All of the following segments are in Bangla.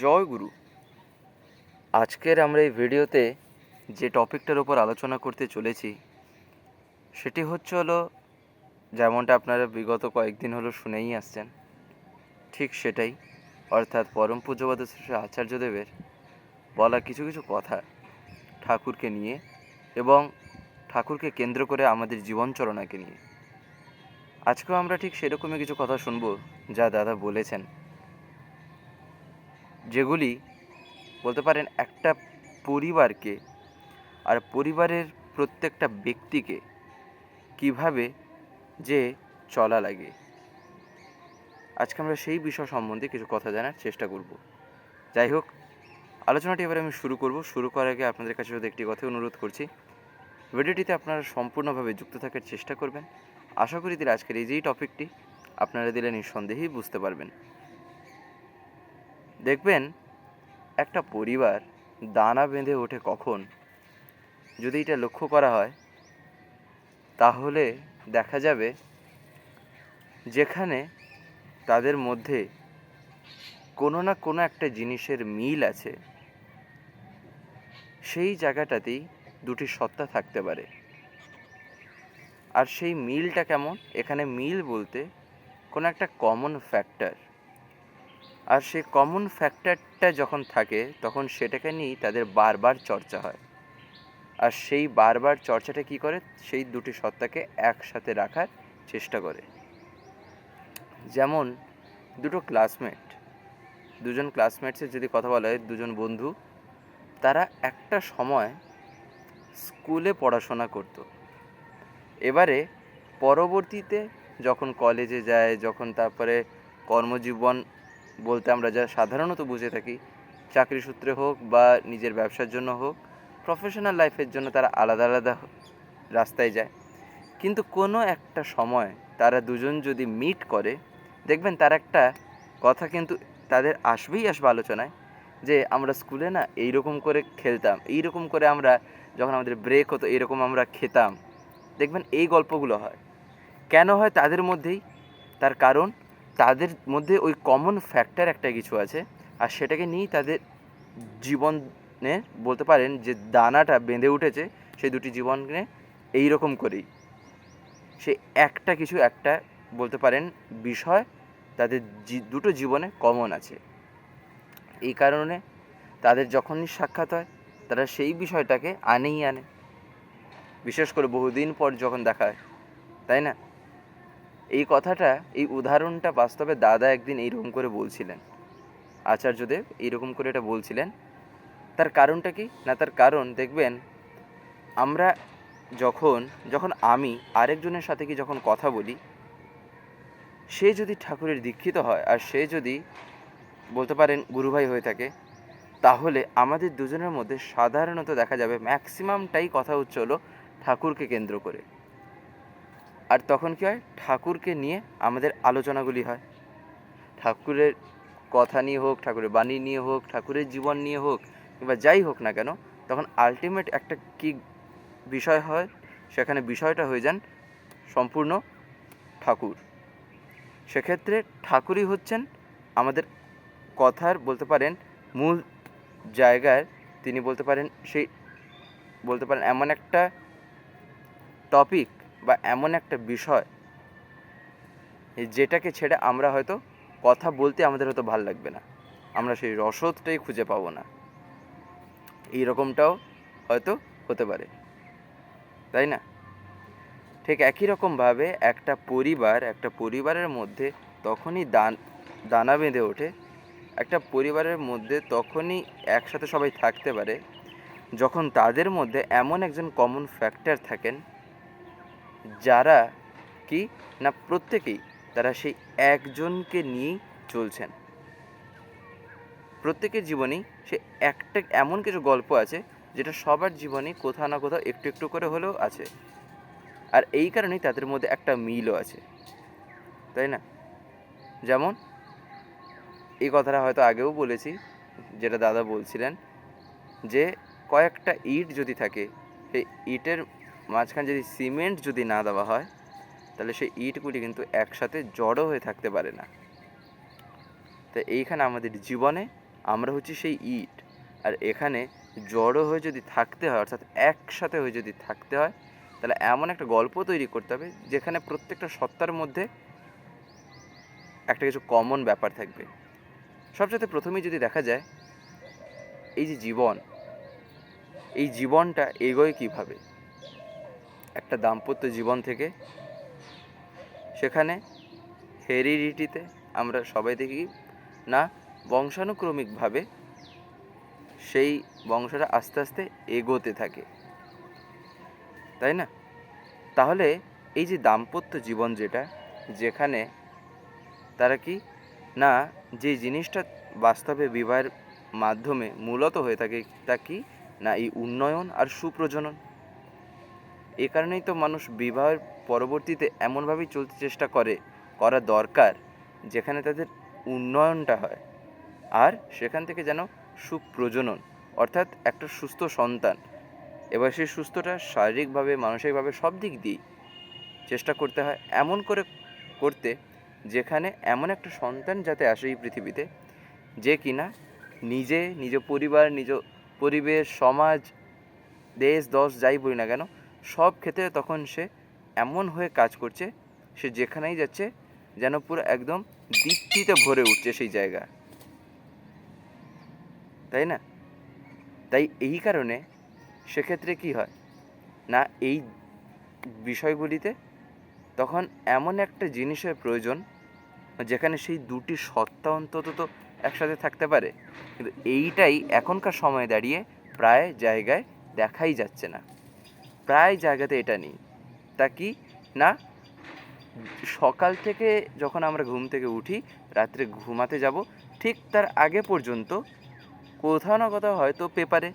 জয় গুরু। আজকের আমরা এই ভিডিওতে যে টপিকটার উপর আলোচনা করতে চলেছি সেটি হলো যেমনটা আপনারা বিগত কয়েকদিন হলো শুনেই আসছেন, ঠিক সেটাই, অর্থাৎ পরম পূজ্যপাদ শ্রী আচার্যদেবের বলা কিছু কিছু কথা ঠাকুরকে নিয়ে এবং ঠাকুরকে কেন্দ্র করে আমাদের জীবনচরণাকে নিয়ে। আজকেও আমরা ঠিক সেরকমই কিছু কথা শুনবো যা দাদা বলেছেন, যেগুলি বলতে পারেন একটা পরিবারকে আর পরিবারের প্রত্যেকটা ব্যক্তিকে কিভাবে যে চলা লাগে। আজকে আমরা সেই বিষয় সম্বন্ধে কিছু কথা জানার চেষ্টা করব। যাই হোক, আলোচনাটি এবারে আমি শুরু করব। শুরু করার আগে আপনাদের কাছে শুধু একটি কথাই অনুরোধ করছি, ভিডিওটিতে আপনারা সম্পূর্ণভাবে যুক্ত থাকার চেষ্টা করবেন। আশা করি দিলে আজকের এই যেই টপিকটি আপনারা দিলে নিঃসন্দেহেই বুঝতে পারবেন। দেখবেন একটা পরিবার দানা বেঁধে ওঠে কখন, যদি এটা লক্ষ্য করা হয় তাহলে দেখা যাবে যেখানে তাদের মধ্যে কোনো না কোনো একটা জিনিসের মিল আছে, সেই জায়গাটাতেই দুটি সত্তা থাকতে পারে। আর সেই মিলটা কেমন? এখানে মিল বলতে কোনো একটা কমন ফ্যাক্টর, আর সেই কমন ফ্যাক্টরটা যখন থাকে তখন সেটাকে নিয়েই তাদের বারবার চর্চা হয়। আর সেই বারবার চর্চাটা কী করে? সেই দুটি সত্তাকে একসাথে রাখার চেষ্টা করে। যেমন দুজন ক্লাসমেটসের যদি কথা বলা হয়, দুজন বন্ধু, তারা একটা সময় স্কুলে পড়াশোনা করত। এবারে পরবর্তীতে যখন কলেজে যায়, যখন তারপরে কর্মজীবন বলতে আমরা যা সাধারণত বুঝে থাকি, চাকরি সূত্রে হোক বা নিজের ব্যবসার জন্য হোক, প্রফেশনাল লাইফের জন্য তারা আলাদা আলাদা রাস্তায় যায়। কিন্তু কোনো একটা সময় তারা দুজন যদি মিট করে, দেখবেন তার একটা কথা কিন্তু তাদের আসবে আলোচনায়, যে আমরা স্কুলে না এইরকম করে খেলতাম, এইরকম করে আমরা যখন আমাদের ব্রেক হতো এরকম আমরা খেতাম। দেখবেন এই গল্পগুলো হয়। কেন হয় তাদের মধ্যেই? তার কারণ তাদের মধ্যে ওই কমন ফ্যাক্টর একটা কিছু আছে, আর সেটাকে নিয়েই তাদের জীবনে বলতে পারেন যে দানাটা বেঁধে উঠেছে সেই দুটি জীবনে এইরকম করেই। সে একটা বলতে পারেন বিষয় তাদের দুটো জীবনে কমন আছে। এই কারণে তাদের যখনই সাক্ষাৎ হয় তারা সেই বিষয়টাকে আনে, বিশেষ করে বহুদিন পর যখন দেখা হয়, তাই না? এই কথাটা, এই উদাহরণটা বাস্তবে দাদা একদিন এইরকম করে বলছিলেন, আচার্যদেব এইরকম করে এটা বলছিলেন। তার কারণটা কি না? তার কারণ দেখবেন আমরা যখন আমি আরেকজনের সাথে কি যখন কথা বলি, সে যদি ঠাকুরের দীক্ষিত হয় আর সে যদি বলতে পারেন গুরুভাই হয়ে থাকে, তাহলে আমাদের দুজনের মধ্যে সাধারণত দেখা যাবে ম্যাক্সিমামটাই কথা হলো ঠাকুরকে কেন্দ্র করে। আর তখন কী হয়? ঠাকুরকে নিয়ে আমাদের আলোচনাগুলি হয়। ঠাকুরের কথা নিয়ে হোক, ঠাকুরের বাণী নিয়ে হোক, ঠাকুরের জীবন নিয়ে হোক, কিংবা যাই হোক না কেন, তখন আলটিমেট একটা কি বিষয় হয়? সেখানে বিষয়টা হয়ে যান সম্পূর্ণ ঠাকুর। সেক্ষেত্রে ঠাকুরই হচ্ছেন আমাদের কথার বলতে পারেন মূল জায়গায়। তিনি বলতে পারেন এমন একটা টপিক বা এমন একটা বিষয় যেটাকে ছেড়ে আমরা হয়তো কথা বলতে আমাদের হয়তো ভাল লাগবে না, আমরা সেই রসদটাই খুঁজে পাবো না। এই রকমটাও হয়তো হতে পারে, তাই না? ঠিক একই রকমভাবে একটা পরিবারের মধ্যে তখনই দানা বেঁধে ওঠে। একটা পরিবারের মধ্যে তখনই একসাথে সবাই থাকতে পারে যখন তাদের মধ্যে এমন একজন কমন ফ্যাক্টর থাকেন, যারা কি না প্রত্যেকেই তারা সেই একজনকে নিয়েই চলছেন। প্রত্যেকের জীবনেই সে একটা এমন কিছু গল্প আছে যেটা সবার জীবনে কোথাও না কোথাও একটু একটু করে হলেও আছে, আর এই কারণেই তাদের মধ্যে একটা মিলও আছে, তাই না? যেমন এই কথাটা হয়তো আগেও বলেছি, যেটা দাদা বলছিলেন যে কয়েকটা ইট যদি থাকে, সেই ইটের মাঝখানে যদি সিমেন্ট যদি না দেওয়া হয়, তাহলে সেই ইটগুলি কিন্তু একসাথে জড়ো হয়ে থাকতে পারে না। তো এইখানে আমাদের জীবনে আমরা হচ্ছি সেই ইট। আর এখানে জড়ো হয়ে যদি থাকতে হয়, অর্থাৎ একসাথে হয়ে যদি থাকতে হয়, তাহলে এমন একটা গল্প তৈরি করতে হবে যেখানে প্রত্যেকটা সত্তার মধ্যে একটা কিছু কমন ব্যাপার থাকবে। সবচেয়ে প্রথমেই যদি দেখা যায়, এই যে জীবন, এই জীবনটা এগোয় কীভাবে? একটা দাম্পত্য জীবন থেকে সেখানে হেরিডিটিতে আমরা সবাই দেখি না, বংশানুক্রমিকভাবে সেই বংশটা আস্তে আস্তে এগোতে থাকে, তাই না? তাহলে এই যে দাম্পত্য জীবন যেখানে তারা কি না, যে জিনিসটা বাস্তবে বিবাহের মাধ্যমে মূলত হয়ে থাকে তা কি না, এই উন্নয়ন আর সুপ্রজনন। এ কারণেই তো মানুষ বিবাহের পরবর্তীতে এমনভাবেই চলতে চেষ্টা করা দরকার যেখানে তাদের উন্নয়নটা হয়, আর সেখান থেকে যেন সুপ্রজনন, অর্থাৎ একটা সুস্থ সন্তান। এবার সেই সুস্থটা শারীরিকভাবে, মানসিকভাবে সব দিক দিয়েই চেষ্টা করতে হয় এমন করে করতে, যেখানে এমন একটা সন্তান যাতে আসে এই পৃথিবীতে যে কিনা নিজ পরিবার, নিজ পরিবেশ, সমাজ, দেশ, দশ যাই বলি না কেন, সব ক্ষেত্রে তখন সে এমন হয়ে কাজ করছে, সে যেখানেই যাচ্ছে যেন পুরো একদম দীপ্তিতে ভরে উঠছে সেই জায়গা, তাই না? তাই এই কারণে সেক্ষেত্রে কি হয় না, এই বিষয়গুলিতে তখন এমন একটা জিনিসের প্রয়োজন যেখানে সেই দুটি সত্তা অন্তত তো একসাথে থাকতে পারে। কিন্তু এইটাই এখনকার সময়ে দাঁড়িয়ে প্রায় জায়গায় দেখাই যাচ্ছে না, প্রায় জায়গাতে এটা নেই। তা কি না, সকাল থেকে যখন আমরা ঘুম থেকে উঠি, রাত্রে ঘুমাতে যাব, ঠিক তার আগে পর্যন্ত কোথাও না কোথাও হয়তো পেপারে,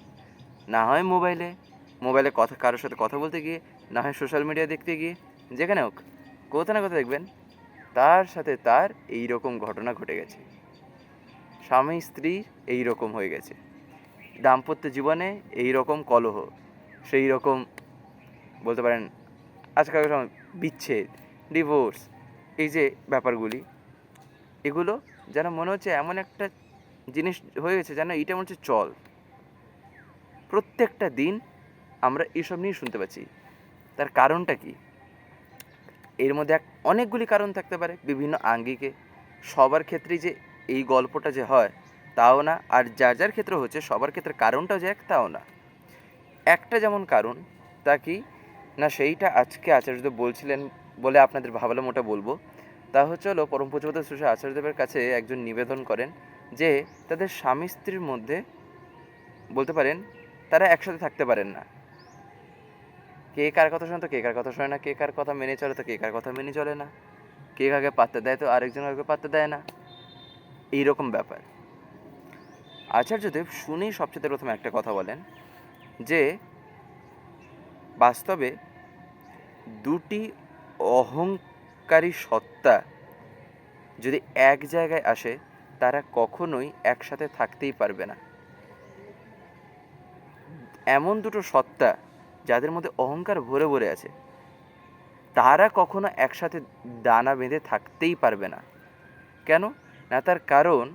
না হয় মোবাইলে কথা, কারোর সাথে কথা বলতে গিয়ে, না হয় সোশ্যাল মিডিয়া দেখতে গিয়ে, যেখানে হোক কোথাও না কোথাও দেখবেন তার সাথে তার এই রকম ঘটনা ঘটে গেছে, স্বামী স্ত্রী এই রকম হয়ে গেছে, দাম্পত্য জীবনে এই রকম কলহ, সেই রকম বলতে পারেন আজকালকার সময় বিচ্ছেদ, ডিভোর্স, এই যে ব্যাপারগুলি, এগুলো যেন মনে হচ্ছে এমন একটা জিনিস হয়ে গেছে যেন এটা মনে হচ্ছে চল, প্রত্যেকটা দিন আমরা এসব নিয়ে শুনতে পাচ্ছি। তার কারণটা কি? এর মধ্যে অনেকগুলি কারণ থাকতে পারে, বিভিন্ন আঙ্গিকে। সবার ক্ষেত্রেই যে এই গল্পটা যে হয় তাও না, আর যার ক্ষেত্রে হচ্ছে সবার ক্ষেত্রে কারণটাও যে এক তাও না। একটা যেমন কারণ, তা কি না, সেইটা আজকে আচার্যদেব বলছিলেন বলে আপনাদের ভাবলাম ওটা বলবো। তা হচ্ছে হলো, পরম পূজ্যপাদ শ্রী আচার্যদেবের কাছে একজন নিবেদন করেন যে তাদের স্বামী স্ত্রীর মধ্যে বলতে পারেন তারা একসাথে থাকতে পারেন না। কে কার কথা শোনে তো কে কার কথা শোনে না, কে কার কথা মেনে চলে তো কে কার কথা মেনে চলে না, কে কাকে পাত্তা দেয় তো আরেকজন কাউকে পাত্তা দেয় না, এইরকম ব্যাপার। আচার্যদেব শুনেই সবচেয়ে প্রথমে একটা কথা বলেন যে বাস্তবে দুটি অহংকারী সত্তা যদি এক জায়গায় আসে, তারা কখনোই একসাথে থাকতেই পারবে না। এমন দুটো সত্তা যাদের মধ্যে অহংকার ভরে ভরে আছে, তারা কখনো একসাথে ডানা বেঁধে থাকতেই পারবে না। কেন না, তার কারণ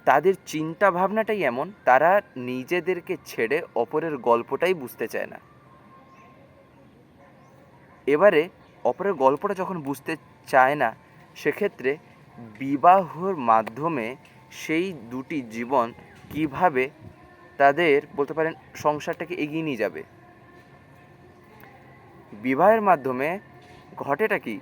তাদের চিন্তা ভাবনাটাই এমন, তারা নিজেদেরকে ছেড়ে অপরের গল্পটাই বুঝতে চায় না। এবারে অপরের গল্পটা যখন বুঝতে চায় না, সেক্ষেত্রে বিবাহর মাধ্যমে সেই দুটি জীবন কিভাবে তাদের বলতে পারেন সংসারটাকে এগিয়ে নিয়ে যাবে। বিবাহের মাধ্যমে ঘটেটা কি?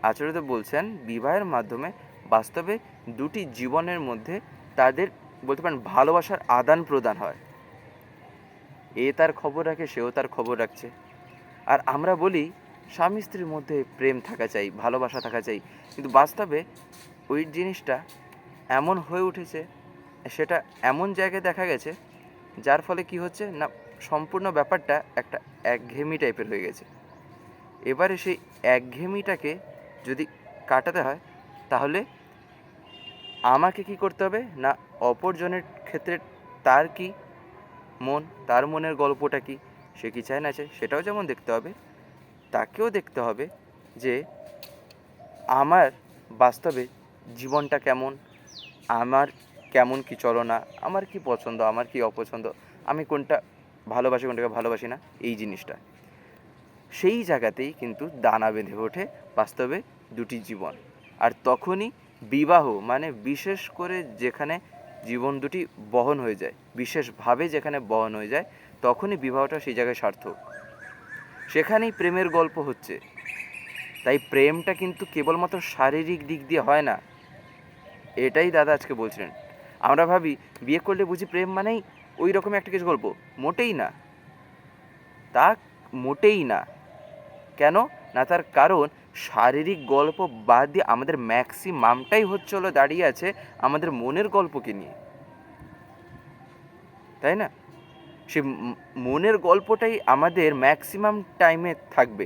আচার্যদেব বলছেন বিবাহের মাধ্যমে বাস্তবে দুটি জীবনের মধ্যে তাদের বলতে পারেন ভালোবাসার আদান প্রদান হয়। এ তার খবর রাখে, সেও তার খবর রাখছে। আর আমরা বলি স্বামী স্ত্রীর মধ্যে প্রেম থাকা চাই, ভালোবাসা থাকা চাই, কিন্তু বাস্তবে ওই জিনিসটা এমন হয়ে উঠেছে, সেটা এমন জায়গায় দেখা গেছে যার ফলে কি হচ্ছে না, সম্পূর্ণ ব্যাপারটা একটা একঘেয়েমি টাইপের হয়ে গেছে। এবারে সেই একঘেয়েমিটাকে যদি কাটাতে হয়, তাহলে আমাকে কি করতে হবে না, অপরজনের ক্ষেত্রে তার কি মন, তার মনের গল্পটা কি, সে কি চায় না চায় সেটাও যেমন দেখতে হবে, তাকেও দেখতে হবে যে আমার বাস্তবে জীবনটা কেমন, আমার কেমন কী চলনা, আমার কি পছন্দ, আমার কি অপছন্দ, আমি কোনটা ভালোবাসি কোনটাকে ভালোবাসি না, এই জিনিসটা সেই জায়গাতেই কিন্তু দানা বেঁধে ওঠে বাস্তবে দুটি জীবন। আর তখনই বিবাহ মানে বিশেষ করে যেখানে জীবন দুটি বহন হয়ে যায়, বিশেষভাবে যেখানে বহন হয়ে যায়, তখনই বিবাহটা সেই জায়গায় সার্থক। সেখানেই প্রেমের গল্প হচ্ছে। তাই প্রেমটা কিন্তু কেবলমাত্র শারীরিক দিক দিয়ে হয় না, এটাই দাদা আজকে বলছিলেন। আমরা ভাবি বিয়ে করলে বুঝি প্রেম মানেই ওই রকম একটা কিছু গল্প, মোটেই না, তা মোটেই না। কেন না, তার কারণ শারীরিক গল্প বাদ দিয়ে আমাদের ম্যাক্সিমামটাই হলো দাঁড়িয়ে আছে আমাদের মনের গল্পকে নিয়ে, তাই না? সে মনের গল্পটাই আমাদের ম্যাক্সিমাম টাইমে থাকবে।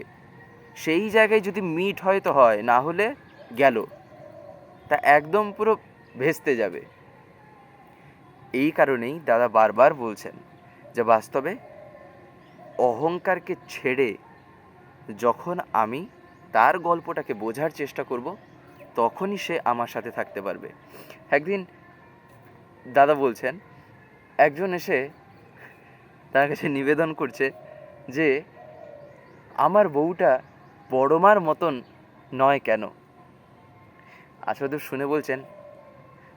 সেই জায়গায় যদি মিট হয় তো হয়, না হলে গেল, তা একদম পুরো ভেস্তে যাবে। এই কারণেই দাদা বারবার বলছেন যে বাস্তবে অহংকারকে ছেড়ে যখন আমি তার গল্পটাকে বোঝার চেষ্টা করব, তখনই সে আমার সাথে থাকতে পারবে। একদিন দাদা বলছেন, একজন এসে তার কাছে নিবেদন করছে যে আমার বউটা বড় মার মতন নয় কেন। আচার্যদেব শুনে বলছেন,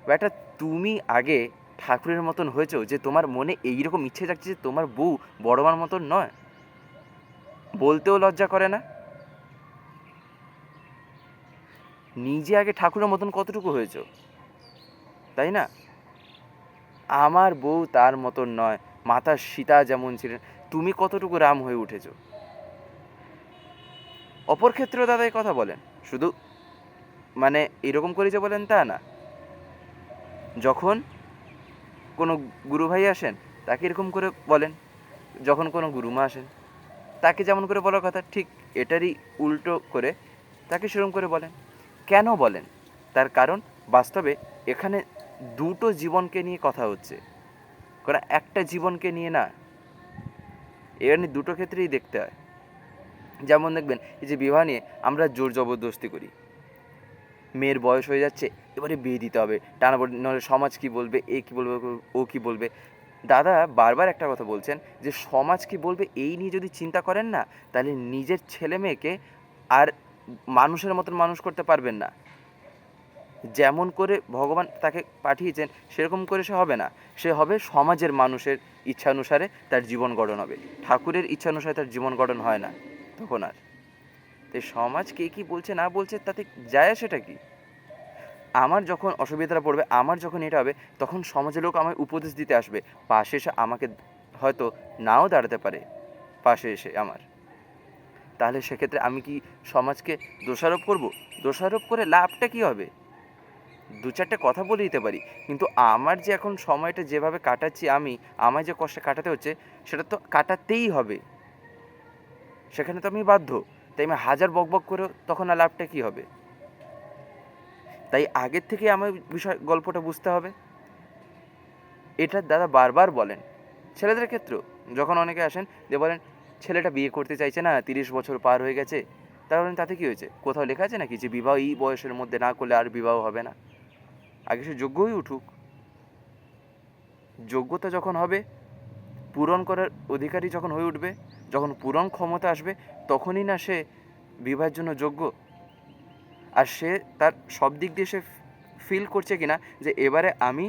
বেটা তুমি আগে ঠাকুরের মতন হয়েছো যে তোমার মনে এইরকম ইচ্ছে যাচ্ছে যে তোমার বউ বড় মার মতন নয়? বলতেও লজ্জা করে না? নিজে আগে ঠাকুরের মতন কতটুকু হয়েছো, তাই না? আমার বউ তার মতন নয়, মাতা সীতা যেমন ছিলেন, তুমি কতটুকু রাম হয়ে উঠেছো। অপর ক্ষেত্রেও দাদা এই কথা বলেন, শুধু মানে এরকম করে যে বলেন তা না। যখন কোনো গুরু ভাই আসেন তাকে এরকম করে বলেন, যখন কোনো গুরুমা আসেন তাকে যেমন করে বলার কথা ঠিক এটারই উল্টো করে তাকে সেরকম করে বলেন। কেন বলেন? তার কারণ বাস্তবে এখানে দুটো জীবনকে নিয়ে কথা হচ্ছে, কারণ একটা জীবনকে নিয়ে না। এখানে দুটো ক্ষেত্রেই দেখতে হয়। যেমন দেখবেন এই যে বিবাহ নিয়ে আমরা জোর জবরদস্তি করি, মেয়ের বয়স হয়ে যাচ্ছে এবারে বিয়ে দিতে হবে, টানাপড়ি নাহলে সমাজ কী বলবে, এ কী বলবে, ও কী বলবে। দাদা বারবার একটা কথা বলছেন যে সমাজ কী বলবে এই নিয়ে যদি চিন্তা করেন না, তাহলে নিজের ছেলে মেয়েকে আর মানুষের মতন মানুষ করতে পারবেন না। যেমন করে ভগবান তাকে পাঠিয়েছেন সেরকম করে সে হবে না, সে হবে সমাজের মানুষের ইচ্ছানুসারে তার জীবন গঠন হবে। ঠাকুরের ইচ্ছানুসারে তার জীবন গঠন হয় না তখন আর। তাই সমাজ কে কী বলছে না বলছে তাতে যায় সেটা কি। আমার যখন অসুবিধাটা পড়বে, আমার যখন এটা হবে, তখন সমাজের লোক আমায় উপদেশ দিতে আসবে, পাশে এসে আমাকে হয়তো নাও দাঁড়াতে পারে পাশে এসে আমার। তাহলে সেক্ষেত্রে আমি কি সমাজকে দোষারোপ করব? দোষারোপ করে লাভটা কী হবে? দু চারটে কথা বলে দিতে পারি, কিন্তু আমার যে এখন সময়টা যেভাবে কাটাচ্ছি আমি, আমায় যে কষ্টে কাটাতে হচ্ছে সেটা তো কাটাতেই হবে, সেখানে তো আমি বাধ্য। তাই আমি হাজার বকবক করেও তখন আর লাভটা কী হবে? তাই আগের থেকে আমার গল্পটা বুঝতে হবে। এটা দাদা বারবার বলেন ছেলেদের ক্ষেত্রেও। যখন অনেকে আসেন যে বলেন ছেলেটা বিয়ে করতে চাইছে না, 30 বছর পার হয়ে গেছে, তারা বলেন তাতে কী হয়েছে? কোথাও লেখা আছে নাকি যে বিবাহ এই বয়সের মধ্যে না করলে আর বিবাহ হবে না? আগে সে যোগ্য হয়ে উঠুক। যোগ্যতা যখন হবে, পূরণ করার অধিকারী যখন হয়ে উঠবে, যখন পূরণ ক্ষমতা আসবে, তখনই না সে বিবাহের জন্য যোগ্য। আর সে তার সব দিক দিয়ে সে ফিল করছে কিনা যে এবারে আমি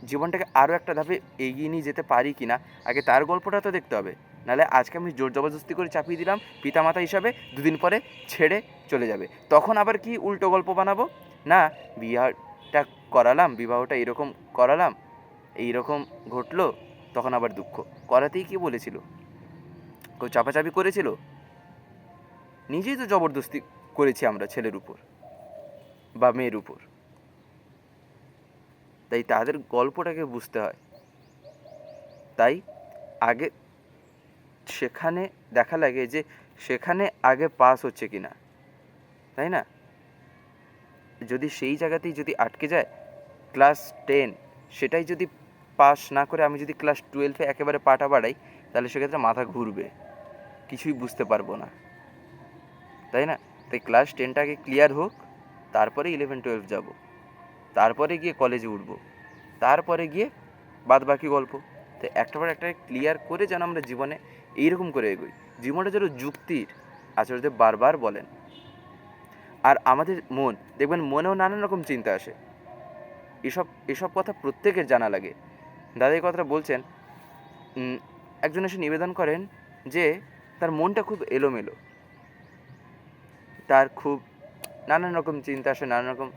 জীবনটাকে আরও একটা ধাপে এগিয়ে নিয়ে যেতে পারি কি না, আগে তার গল্পটা তো দেখতে হবে। নাহলে আজকে আমি জোর জবরদস্তি করে চাপিয়ে দিলাম পিতামাতা হিসাবে, দুদিন পরে ছেড়ে চলে যাবে, তখন আবার কি উল্টো গল্প বানাবো না, বিবাহটা করালাম, বিবাহটা এরকম করালাম, এইরকম ঘটলো, তখন আবার দুঃখ। করাতেই কি বলেছিল? কেউ চাপাচাপি করেছিল? নিজেই তো জবরদস্তি করেছি আমরা ছেলের উপর বা মেয়ের উপর। তাই তাদের গল্পটাকে বুঝতে হয়। তাই আগে সেখানে দেখা লাগে যে সেখানে আগে পাস হচ্ছে কি না, তাই না? যদি সেই জায়গাতেই যদি আটকে যায় ক্লাস 10, সেটাই যদি পাস না করে আমি যদি ক্লাস 12-এ একেবারে পাটা বাড়াই, তাহলে সেক্ষেত্রে মাথা ঘুরবে, কিছুই বুঝতে পারবো না, তাই না? তাই ক্লাস 10টা আগে ক্লিয়ার হোক, তারপরে 11-12 যাব। তারপরে গিয়ে কলেজে উঠবো, তারপরে গিয়ে বাদবাকি গল্প। তো একটা পর একটা ক্লিয়ার করে যেন আমরা জীবনে এইরকম করে এগোই, জীবনটা যেন যুক্তির। আচার্যদেব বারবার বলেন। আর আমাদের মন, দেখবেন মনেও নানান রকম চিন্তা আসে, এসব এসব কথা প্রত্যেকের জানা লাগে। দাদা এই কথাটা বলছেন, একজন এসে নিবেদন করেন যে তার মনটা খুব এলোমেলো, তার খুব নানান রকম চিন্তা আসে, নানান রকম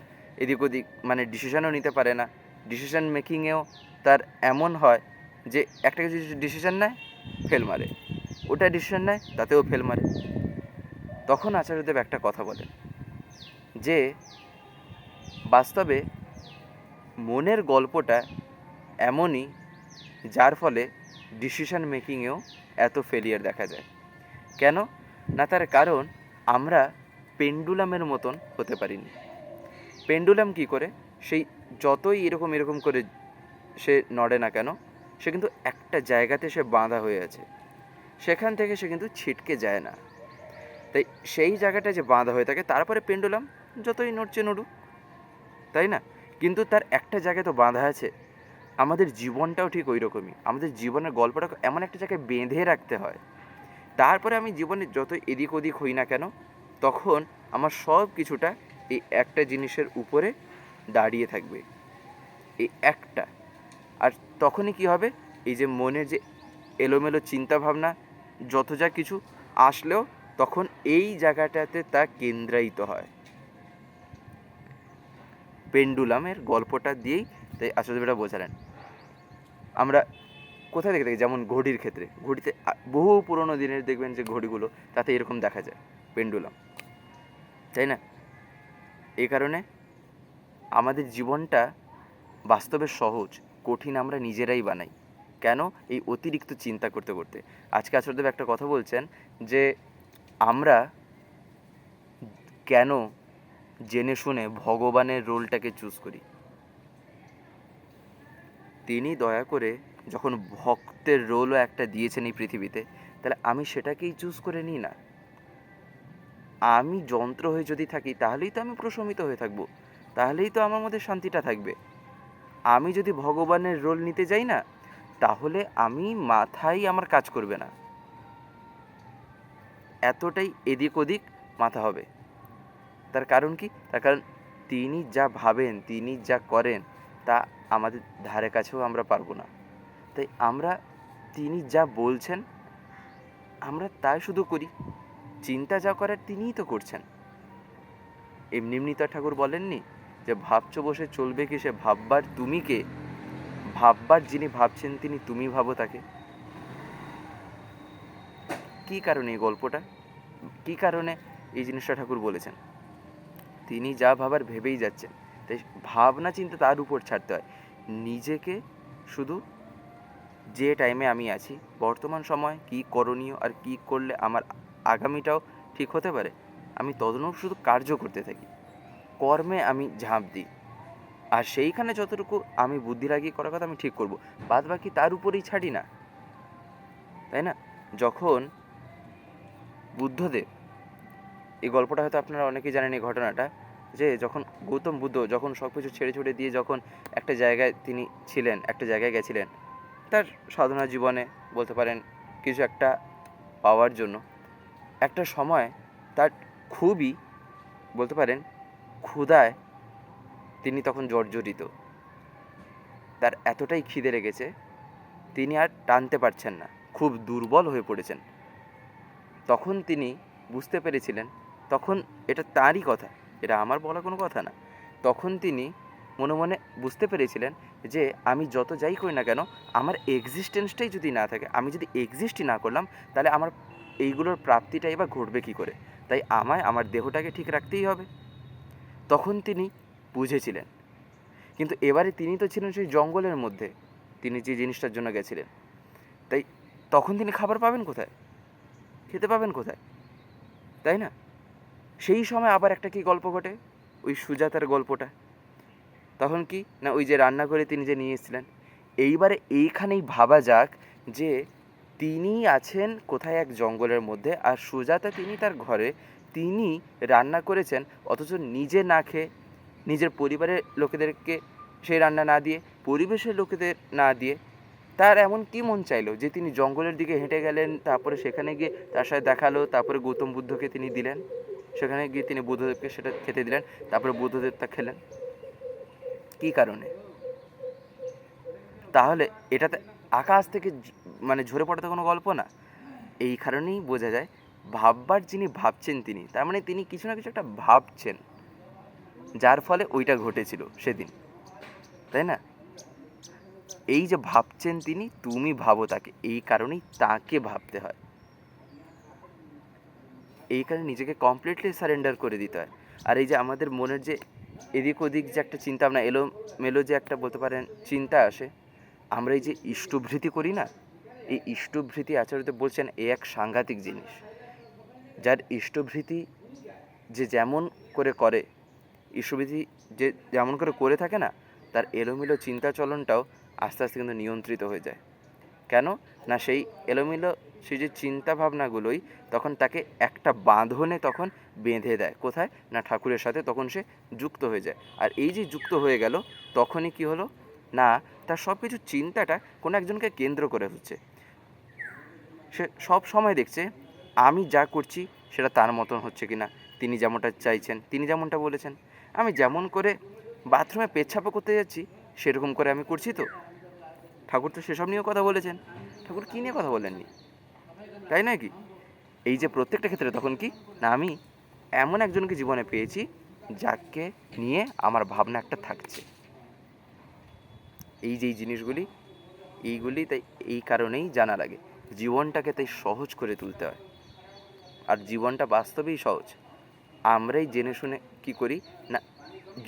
এদিক ওদিক, মানে ডিসিশনও নিতে পারে না। ডিসিশন মেকিংয়েও তার এমন হয় যে একটা কিছু ডিসিশন নেয়, ফেল মারে, ওটা ডিসিশন নেয়, তাতেও ফেল মারে। তখন আচার্যদেব একটা কথা বলেন যে বাস্তবে মনের গল্পটা এমনই, যার ফলে ডিসিশন মেকিংয়েও এত ফেলিয়ার দেখা যায়। কেন না, তার কারণ আমরা পেন্ডুলামের মতন হতে পারিনি। পেন্ডুলাম কি করে, সেই যতই এরকম এরকম করে সে নড়ে না কেন, সে কিন্তু একটা জায়গাতে সে বাঁধা হয়ে আছে, সেখান থেকে সে কিন্তু ছিটকে যায় না। তাই সেই জায়গাটা যে বাঁধা হয়ে থাকে, তারপরে পেন্ডুলাম যতই নড়ছে নড়ুক, তাই না? কিন্তু তার একটা জায়গায় তো বাঁধা আছে। আমাদের জীবনটাও ঠিক ওই রকমই, আমাদের জীবনের গল্পটা এমন একটা জায়গায় বেঁধে রাখতে হয়। তারপরে আমি জীবনে যত এদিক ওদিক হই না কেন, তখন আমার সব কিছুটা এই একটা জিনিসের উপরে দাঁড়িয়ে থাকবে, এই একটা। আর তখনই কি হবে, এই যে মনের যে এলোমেলো চিন্তাভাবনা যত যা কিছু আসলেও, তখন এই জায়গাটাতে তা কেন্দ্রায়িত হয়। পেন্ডুলামের গল্পটা দিয়েই তাই আচার্যদেবরা বোঝালেন। আমরা কোথায় থেকে দেখি, যেমন ঘড়ির ক্ষেত্রে, ঘড়িতে বহু পুরনো দিনের দেখবেন যে ঘড়িগুলো, তাতে এরকম দেখা যায় পেন্ডুলাম, তাই না? এই কারণে আমাদের জীবনটা বাস্তবে সহজ, কঠিন আমরা নিজেরাই বানাই। কেন? এই অতিরিক্ত চিন্তা করতে করতে। আজকে আচার্যদেব একটা কথা বলছেন যে আমরা কেন জেনে শুনে ভগবানের রোলটাকে চুজ করি। তিনি দয়া করে যখন ভক্তের রোলও একটা দিয়েছেন এই পৃথিবীতে, তাহলে আমি সেটাকেই চুজ করে নিই না। আমি যন্ত্র হয়ে যদি থাকি, তাহলেই তো আমি প্রশমিত হয়ে থাকবো, তাহলেই তো আমার মধ্যে শান্তিটা থাকবে। আমি যদি ভগবানের রোল নিতে যাই না, তাহলে আমি মাথাই আমার কাজ করবে না, এতটাই এদিক ওদিক মাথা হবে। তার কারণ কি? তার কারণ তিনি যা ভাবেন, তিনি যা করেন, তা আমাদের ধারে কাছেও আমরা পারবো না। তাই আমরা তিনি যা বলছেন আমরা তাই শুধু করি, চিন্তা যা করার তিনিই তো করছেন। এমনি এমনি তো ঠাকুর বলেননি যে ভাবছো বসে চলবে কি, সে ভাববার তুমি কে, ভাববার যিনি ভাবছেন তিনি তুমি ভাবো তাকে। কী কারণে এই গল্পটা, কী কারণে এই জিনিসটা ঠাকুর বলেছেন? তিনি যা ভাবার ভেবেই যাচ্ছেন, তাই ভাবনা চিন্তা তার উপর ছাড়তে হয়। নিজেকে শুধু যে টাইমে আমি আছি, বর্তমান সময় কী করণীয় আর কী করলে আমার আগামীটাও ঠিক হতে পারে, আমি তদনুরূপ শুধু কার্য করতে থাকি, কর্মে আমি ঝাঁপ দিই। আর সেইখানে যতটুকু আমি বুদ্ধি লাগিয়ে করার কথা আমি ঠিক করব, বাদ বাকি তার উপরেই ছাড়ি না, তাই না? যখন বুদ্ধদেব, এই গল্পটা হয়তো আপনারা অনেকেই জানেন এই ঘটনাটা, যে যখন গৌতম বুদ্ধ যখন সব কিছু ছেড়ে ছুড়ে দিয়ে যখন একটা জায়গায় তিনি ছিলেন, একটা জায়গায় গেছিলেন তার সাধনা জীবনে, বলতে পারেন কিছু একটা পাওয়ার জন্য, একটা সময় তার খুবই, বলতে পারেন ক্ষুধায় তিনি তখন জর্জরিত, তার এতটাই খিদে লেগেছে তিনি আর টানতে পারছেন না, খুব দুর্বল হয়ে পড়েছেন। তখন তিনি বুঝতে পেরেছিলেন, তখন এটা তাঁরই কথা, এটা আমার বলা কোনো কথা না, তখন তিনি মনে মনে বুঝতে পেরেছিলেন যে আমি যত যাই করি না কেন, আমার এক্সিস্টেন্সটাই যদি না থাকে, আমি যদি এক্সিস্টই না করলাম, তাহলে আমার এইগুলোর প্রাপ্তিটাই বা ঘটবে কী করে? তাই আমায় আমার দেহটাকে ঠিক রাখতেই হবে। তখন তিনি বুঝেছিলেন। কিন্তু এবারে তিনি তো ছিলেন সেই জঙ্গলের মধ্যে, তিনি যে জিনিসটার জন্য গেছিলেন, তাই তখন তিনি খাবার পাবেন কোথায়, খেতে পাবেন কোথায়, তাই না? সেই সময় আবার একটা কি গল্প ঘটে, ওই সুজাতার গল্পটা। তখন কি না, ওই যে রান্না করে তিনি যে নিয়ে এসেছিলেন, এইবারে এইখানেই ভাবা যাক যে তিনি আছেন কোথায় এক জঙ্গলের মধ্যে, আর সুজাতা তিনি তার ঘরে, তিনি রান্না করেছেন, অথচ নিজে না খেয়ে নিজের পরিবারের লোকেদেরকে সেই রান্না না দিয়ে, পরিবেশের লোকেদের না দিয়ে তার এমন কী মন চাইলো যে তিনি জঙ্গলের দিকে হেঁটে গেলেন, তারপরে সেখানে গিয়ে তার সাথে দেখালো, তারপরে গৌতম বুদ্ধকে তিনি দিলেন, সেখানে গিয়ে তিনি বুদ্ধদেবকে সেটা খেতে দিলেন, তারপরে বুদ্ধদেব তা খেলেন। কী কারণে? তাহলে এটাতে আকাশ থেকে মানে ঝরে পড়াতে কোনো গল্প না। এই কারণেই বোঝা যায় ভাববার যিনি ভাবছেন তিনি, তার মানে তিনি কিছু না কিছু একটা ভাবছেন, যার ফলে ওইটা ঘটেছিল সেদিন, তাই না? এই যে ভাবছেন তিনি, তুমি ভাবো তাকে, এই কারণেই তাকে ভাবতে হয়। এই কারণে নিজেকে কমপ্লিটলি সারেন্ডার করে দিতে হয়। আর এই যে আমাদের মনের যে এদিক ওদিক যে একটা চিন্তা ভাবনা এলোমেলো যে একটা বলতে পারেন চিন্তা আসে, আমরা এই যে ইষ্টভৃতি করি না, এই ইষ্টভৃতি আচার্যদেব বলছেন এ এক সাংঘাতিক জিনিস। যার ইষ্টভৃতি যে যেমন করে ইষ্টভৃতি যে যেমন করে থাকে না, তার এলোমেলো চিন্তা চলনটাও আস্তে আস্তে কিন্তু নিয়ন্ত্রিত হয়ে যায়। কেন না, সেই এলোমেলো সেই যে চিন্তা ভাবনাগুলোই তখন তাকে একটা বাঁধনে তখন বেঁধে দেয়। কোথায় না, ঠাকুরের সাথে তখন সে যুক্ত হয়ে যায়। আর এই যে যুক্ত হয়ে গেল, তখনই কি হলো না, তার সব কিছু চিন্তাটা কোনো একজনকে কেন্দ্র করে হচ্ছে। সে সব সময় দেখছে আমি যা করছি সেটা তার মতন হচ্ছে কি না, তিনি যেমনটা চাইছেন, তিনি যেমনটা বলেছেন। আমি যেমন করে বাথরুমে পেচ্ছাপা করতে যাচ্ছি সেরকম করে আমি করছি তো। ঠাকুর তো সেসব নিয়েও কথা বলেছেন। ঠাকুর কী নিয়ে কথা বলেননি, তাই নয় কি? এই যে প্রত্যেকটা ক্ষেত্রে তখন কি না, আমি এমন একজনকে জীবনে পেয়েছি যাকে নিয়ে আমার ভাবনা একটা থাকছে। এই যে এই জিনিসগুলি, এইগুলি তাই এই কারণেই জানা লাগে। জীবনটাকে তাই সহজ করে তুলতে হয়। আর জীবনটা বাস্তবেই সহজ, আমরাই জেনে শুনে কী করি না,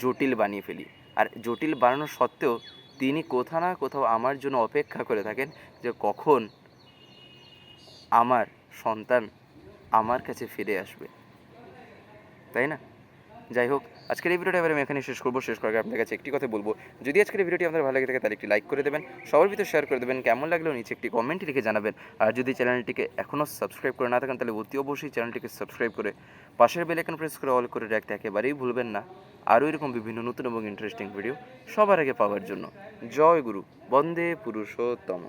জটিল বানিয়ে ফেলি। আর জটিল বানানো সত্ত্বেও তিনি কোথাও না কোথাও আমার জন্য অপেক্ষা করে থাকেন যে কখন আমার সন্তান আমার কাছে ফিরে আসবে, তাই না? যাই হোক, আজকের এই ভিডিওটা এবার আমি এখানে শেষ করবো। শেষ করার আগে আপনাদের কাছে একটি কথা বলবো, যদি আজকের এই ভিডিওটি আপনাদের ভালো লাগে থাকে তাহলে একটি লাইক করে দেবেন, সবার ভিতরে শেয়ার করে দেবেন, কেমন লাগলেও নিচে একটি কমেন্ট লিখে জানাবেন। আর যদি চ্যানেলটিকে এখনও সাবস্ক্রাইব করে না থাকেন তাহলে অতি অবশ্যই চ্যানেলটিকে সাবস্ক্রাইব করে পাশের বেল আইকন প্রেস করে অল করে রাখতে একেবারেই ভুলবেন না, আরও এরকম বিভিন্ন নতুন এবং ইন্টারেস্টিং ভিডিও সবার আগে পাওয়ার জন্য। জয় গুরু, বন্দে পুরুষোত্তম।